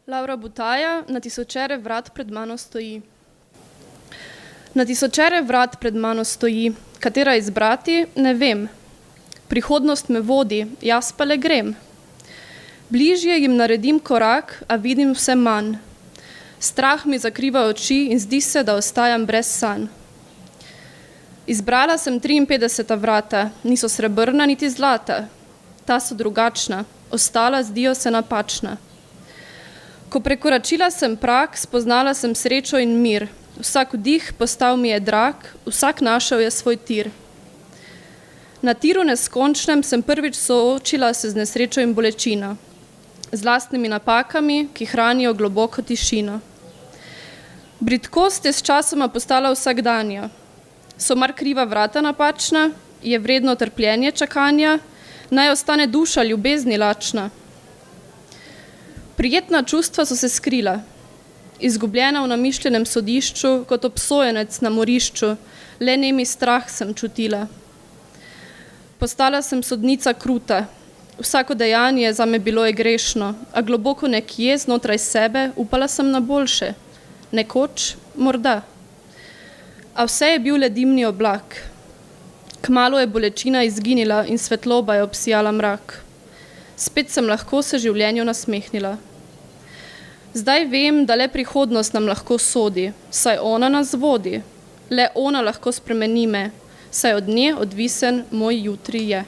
Laura Butaja, na tisočere vrat pred mano stoji. Na tisočere vrat pred mano stoji, katera izbrati, ne vem. Prihodnost me vodi, jaz pa le grem. Bližje jim naredim korak, a vidim vse manj. Strah mi zakriva oči in zdi se, da ostajam brez sanj. Izbrala sem 53 vrata, niso srebrna niti zlata. Ta so drugačna, ostala zdijo se napačna. Ko prekoračila sem prag, spoznala sem srečo in mir. Vsak vdih postal mi je drag, vsak našel je svoj tir. Na tiru neskončnem sem prvič soočila se z nesrečo in bolečino, z lastnimi napakami, ki hranijo globoko tišino. Bridkost je s časoma postala vsakdanja. So mar kriva vrata napačna? Je vredno trpljenje čakanja? Naj ostane duša ljubezni lačna? Prijetna čustva so se skrila. Izgubljena v namišljenem sodišču, kot obsojenec na morišču, le nemi strah sem čutila. Postala sem sodnica kruta. Vsako dejanje zame bilo je grešno, a globoko nekje znotraj sebe upala sem na boljše. Nekoč, morda. A vse je bil le dimni oblak. Kmalu je bolečina izginila in svetloba je obsijala mrak. Spet sem lahko se življenju nasmehnila. Zdaj vem, da le prihodnost nam lahko sodi, saj ona nas vodi. Le ona lahko spremeni me, saj od nje odvisen moj jutri je.